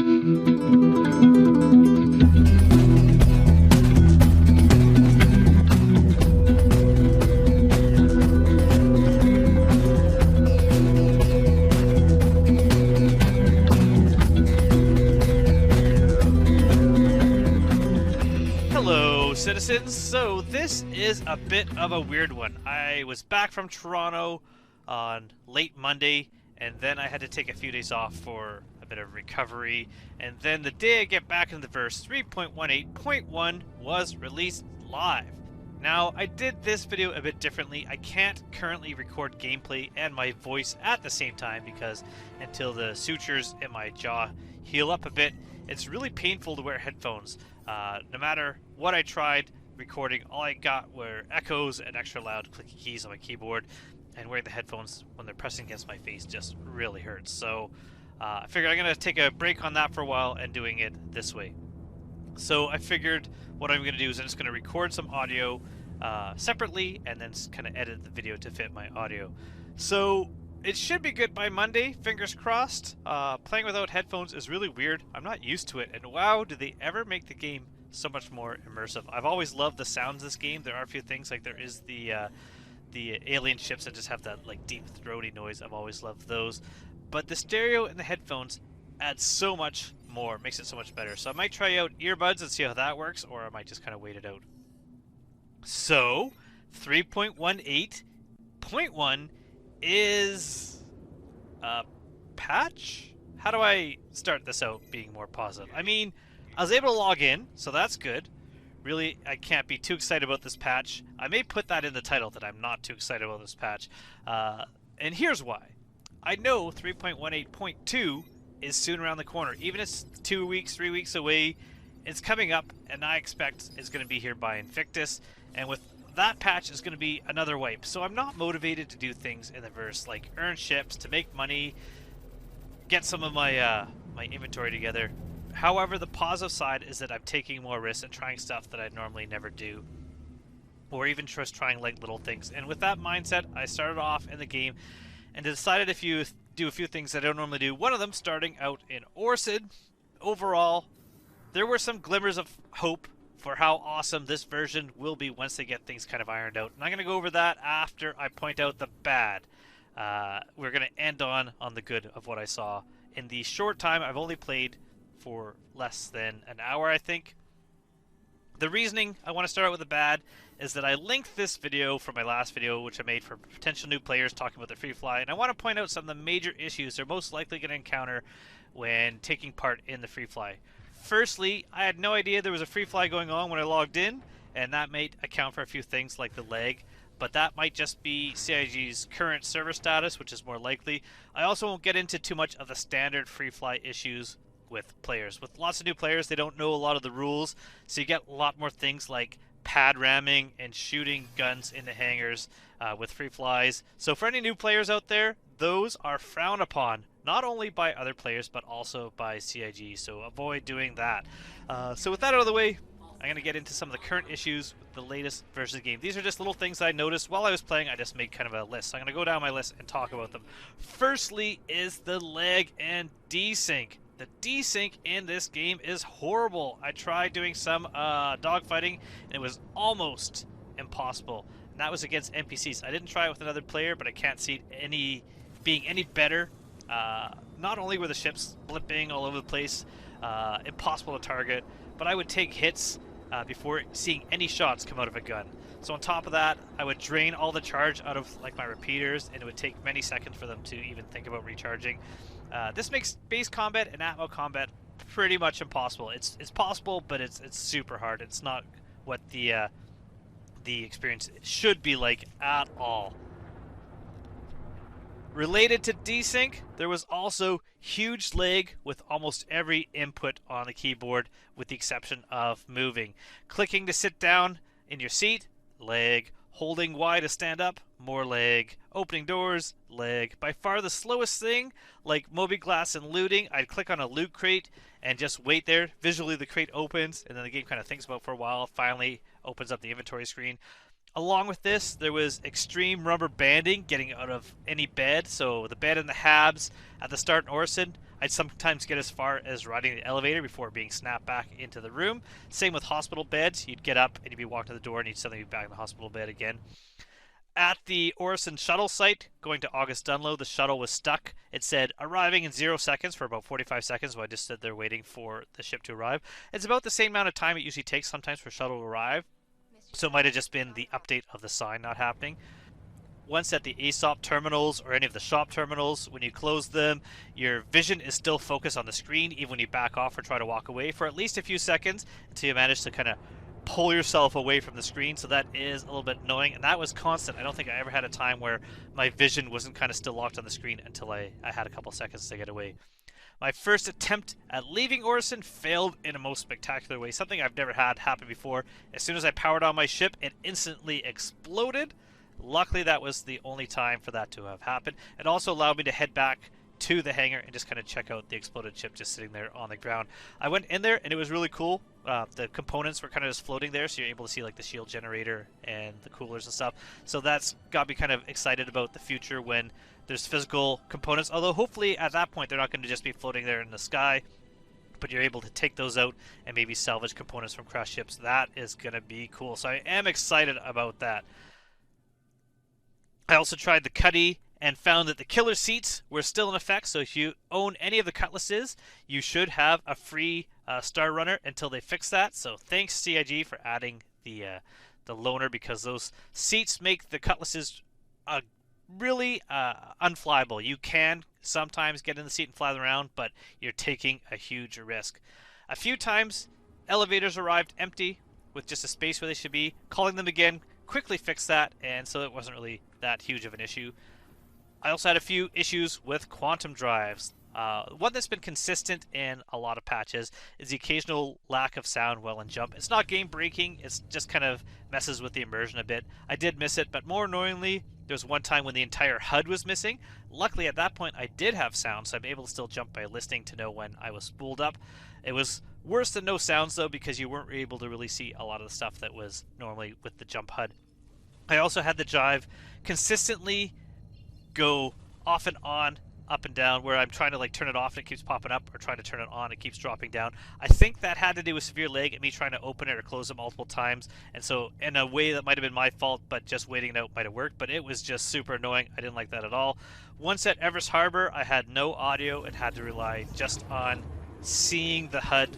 Hello, citizens. So this is a bit of a weird one. I was back from Toronto on late Monday, and then I had to take a few days off for a bit of recovery. And then the day I get back into the verse, 3.18.1 was released live. Now, I did this video a bit differently. I can't currently record gameplay and my voice at the same time because until the sutures in my jaw heal up a bit, it's really painful to wear headphones. No matter what I tried recording, all I got were echoes and extra loud clicky keys on my keyboard, and wearing the headphones when they're pressing against my face just really hurts. So I figured I'm going to take a break on that for a while and doing it this way. So I figured what I'm going to do is I'm just going to record some audio separately and then kind of edit the video to fit my audio. So it should be good by Monday, fingers crossed. Playing without headphones is really weird. I'm not used to it, and wow, do they ever make the game so much more immersive. I've always loved the sounds of this game. There are a few things, like there is the alien ships that just have that like deep throaty noise. I've always loved those. But the stereo and the headphones add so much more, makes it so much better. So I might try out earbuds and see how that works, or I might just kind of wait it out. So 3.18.1 is a patch? How do I start this out being more positive? I mean, I was able to log in, so that's good. Really, I can't be too excited about this patch. I may put that in the title that I'm not too excited about this patch. And here's why. I know 3.18.2 is soon around the corner. Even if it's 2 weeks, 3 weeks away, it's coming up, and I expect it's going to be here by Invictus. And with that patch is going to be another wipe. So I'm not motivated to do things in the verse like earn ships, to make money, get some of my my inventory together. However, the positive side is that I'm taking more risks and trying stuff that I'd normally never do, or even just trying like little things. And with that mindset, I started off in the game and decided if you do a few things that I don't normally do. One of them starting out in Orsid. Overall, there were some glimmers of hope for how awesome this version will be once they get things kind of ironed out. And I'm going to go over that after I point out the bad. We're going to end on the good of what I saw. In the short time, I've only played for less than an hour, I think. The reasoning I want to start out with the bad is that I linked this video from my last video, which I made for potential new players talking about the free fly, and I want to point out some of the major issues they're most likely going to encounter when taking part in the free fly. Firstly, I had no idea there was a free fly going on when I logged in, and that may account for a few things like the lag, but that might just be CIG's current server status, which is more likely. I also won't get into too much of the standard free fly issues with players. With lots of new players, they don't know a lot of the rules, so you get a lot more things like pad ramming and shooting guns into hangars with free flies. So for any new players out there, those are frowned upon, not only by other players, but also by CIG, so avoid doing that. So with that out of the way, I'm going to get into some of the current issues with the latest version of the game. These are just little things I noticed while I was playing. I just made kind of a list. So I'm going to go down my list and talk about them. Firstly is the lag and desync. The desync in this game is horrible. I tried doing some dogfighting, and it was almost impossible. And that was against NPCs. I didn't try it with another player, but I can't see it being any better. Not only were the ships blipping all over the place, impossible to target, but I would take hits before seeing any shots come out of a gun. So on top of that, I would drain all the charge out of like my repeaters, and it would take many seconds for them to even think about recharging. This makes base combat and atmo combat pretty much impossible. It's possible, but it's super hard. It's not what the experience should be like at all. Related to desync, there was also huge lag with almost every input on the keyboard, with the exception of moving. Clicking to sit down in your seat, lag. Holding Y to stand up, more lag. Opening doors, lag. By far the slowest thing, like Moby Glass and looting, I'd click on a loot crate and just wait there. Visually the crate opens, and then the game kind of thinks about it for a while, finally opens up the inventory screen. Along with this, there was extreme rubber banding getting out of any bed. So the bed in the Habs at the start in Orson, I'd sometimes get as far as riding the elevator before being snapped back into the room. Same with hospital beds. You'd get up and you'd be walking to the door and you'd suddenly be back in the hospital bed again. At the Orison shuttle site, going to August Dunlow, the shuttle was stuck. It said arriving in 0 seconds for about 45 seconds, so I just stood there waiting for the ship to arrive. It's about the same amount of time it usually takes sometimes for a shuttle to arrive, so it might have just been the update of the sign not happening. Once at the ASOP terminals or any of the shop terminals, when you close them, your vision is still focused on the screen, even when you back off or try to walk away for at least a few seconds until you manage to kind of pull yourself away from the screen. So that is a little bit annoying, and that was constant. I don't think I ever had a time where my vision wasn't kind of still locked on the screen until I had a couple seconds to get away. My first attempt at leaving Orison failed in a most spectacular way, something I've never had happen before. As soon as I powered on my ship, it instantly exploded. Luckily, that was the only time for that to have happened. It also allowed me to head back to the hangar and just kind of check out the exploded ship just sitting there on the ground. I went in there and it was really cool. The components were kind of just floating there, so you're able to see like the shield generator and the coolers and stuff. So that's got me kind of excited about the future when there's physical components. Although hopefully at that point they're not going to just be floating there in the sky, but you're able to take those out and maybe salvage components from crashed ships. That is going to be cool. So I am excited about that. I also tried the Cuddy and found that the killer seats were still in effect. So if you own any of the Cutlasses, you should have a free Star Runner until they fix that. So thanks CIG for adding the loaner, because those seats make the Cutlasses really unflyable. You can sometimes get in the seat and fly them around, but you're taking a huge risk. A few times, elevators arrived empty with just a space where they should be. Calling them again quickly fixed that, and so it wasn't really that huge of an issue. I also had a few issues with quantum drives. One that's been consistent in a lot of patches is the occasional lack of sound while in jump. It's not game breaking, it's just kind of messes with the immersion a bit. I did miss it, but more annoyingly, there was one time when the entire HUD was missing. Luckily at that point I did have sound, so I'm able to still jump by listening to know when I was spooled up. It was worse than no sounds though, because you weren't able to really see a lot of the stuff that was normally with the jump HUD. I also had the drive consistently go off and on, up and down, where I'm trying to like turn it off and it keeps popping up, or trying to turn it on, it keeps dropping down. I think that had to do with severe lag and me trying to open it or close it multiple times, and so in a way that might have been my fault, but just waiting it out might have worked. But it was just super annoying. I didn't like that at all. Once at Everest Harbor, I had no audio and had to rely just on seeing the HUD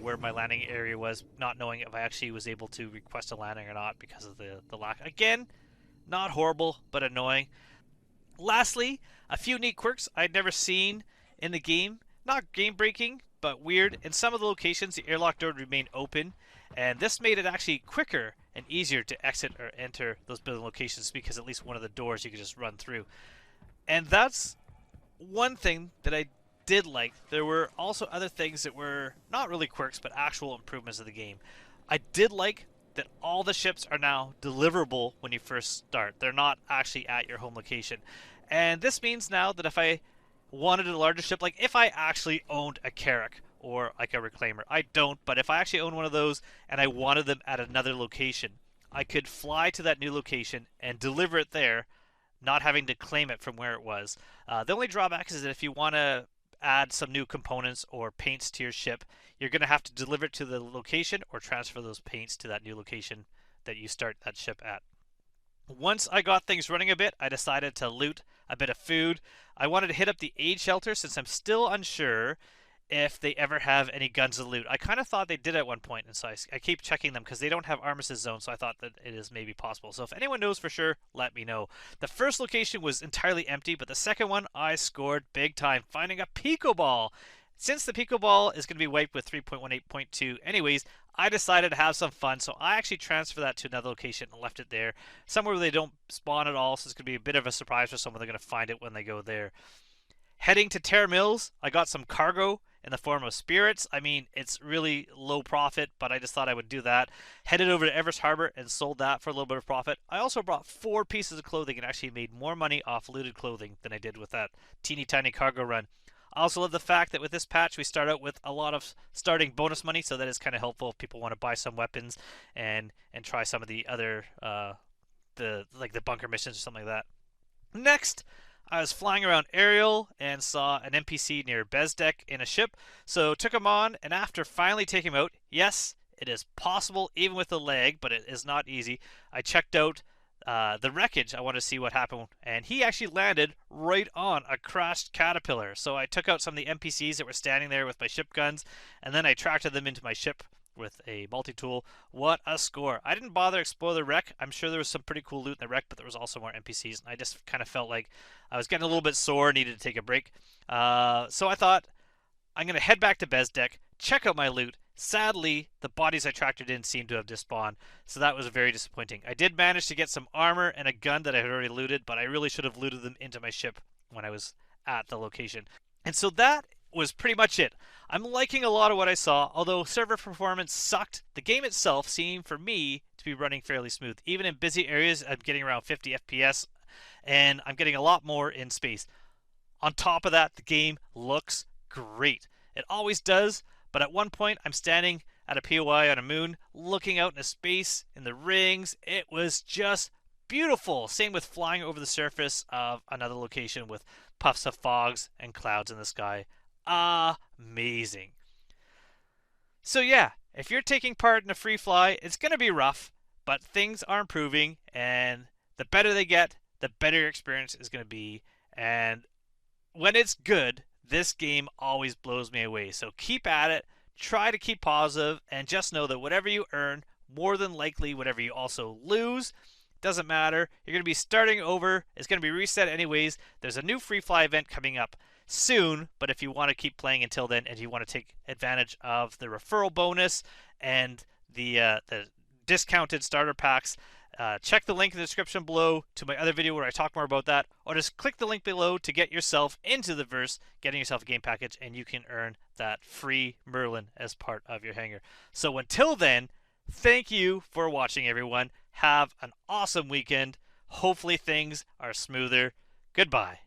where my landing area was, not knowing if I actually was able to request a landing or not because of the lack. Again, not horrible, but annoying. Lastly, a few neat quirks I'd never seen in the game. Not game breaking, but weird. In some of the locations, the airlock door would remain open, and this made it actually quicker and easier to exit or enter those building locations, because at least one of the doors you could just run through. And that's one thing that I did like. There were also other things that were not really quirks, but actual improvements of the game. I did like that all the ships are now deliverable when you first start. They're not actually at your home location. And this means now that if I wanted a larger ship, like if I actually owned a Carrack or like a Reclaimer, I don't, but if I actually owned one of those and I wanted them at another location, I could fly to that new location and deliver it there, not having to claim it from where it was. The only drawback is that if you want to add some new components or paints to your ship, you're going to have to deliver it to the location or transfer those paints to that new location that you start that ship at. Once I got things running a bit, I decided to loot a bit of food. I wanted to hit up the aid shelter since I'm still unsure if they ever have any guns to loot. I kind of thought they did at one point, and so I keep checking them because they don't have armistice zones, so I thought that it is maybe possible. So if anyone knows for sure, let me know. The first location was entirely empty, but the second one I scored big time, finding a Pico Ball. Since the Pico Ball is going to be wiped with 3.18.2 anyways, I decided to have some fun, so I actually transferred that to another location and left it there, somewhere where they don't spawn at all, so it's going to be a bit of a surprise for someone. They're going to find it when they go there. Heading to Terra Mills, I got some cargo in the form of spirits. I mean, it's really low profit, but I just thought I would do that. Headed over to Everest Harbor and sold that for a little bit of profit. I also brought 4 pieces of clothing and actually made more money off looted clothing than I did with that teeny tiny cargo run. I also love the fact that with this patch we start out with a lot of starting bonus money, so that is kind of helpful if people want to buy some weapons and try some of the other the bunker missions or something like that. Next, I was flying around Ariel and saw an NPC near Bezdek in a ship, so took him on, and after finally taking him out, yes, it is possible even with the lag, but it is not easy. I checked out the wreckage. I wanted to see what happened, and he actually landed right on a crashed caterpillar. So I took out some of the NPCs that were standing there with my ship guns, and then I tracked them into my ship with a multi-tool. What a score. I didn't bother explore the wreck. I'm sure there was some pretty cool loot in the wreck, but there was also more NPCs, and I just kind of felt like I was getting a little bit sore, needed to take a break. So I thought, I'm going to head back to Bezdek, check out my loot. Sadly, the bodies I tracked in seemed to have despawned, so that was very disappointing. I did manage to get some armor and a gun that I had already looted, but I really should have looted them into my ship when I was at the location. And so that was pretty much it. I'm liking a lot of what I saw, although server performance sucked. The game itself seemed, for me, to be running fairly smooth. Even in busy areas, I'm getting around 50 FPS, and I'm getting a lot more in space. On top of that, the game looks great. It always does, but at one point I'm standing at a POI on a moon, looking out into space in the rings. It was just beautiful. Same with flying over the surface of another location with puffs of fogs and clouds in the sky. Amazing. So yeah, if you're taking part in a free fly, it's going to be rough, but things are improving, and the better they get, the better your experience is going to be. And when it's good, this game always blows me away. So keep at it, try to keep positive, and just know that whatever you earn, more than likely whatever you also lose, doesn't matter. You're going to be starting over. It's going to be reset anyways. There's a new free fly event coming up soon, but if you want to keep playing until then and you want to take advantage of the referral bonus and the discounted starter packs, check the link in the description below to my other video where I talk more about that, or just click the link below to get yourself into the verse, getting yourself a game package, and you can earn that free Merlin as part of your hanger. So until then, thank you for watching, everyone. Have an awesome weekend. Hopefully things are smoother. Goodbye.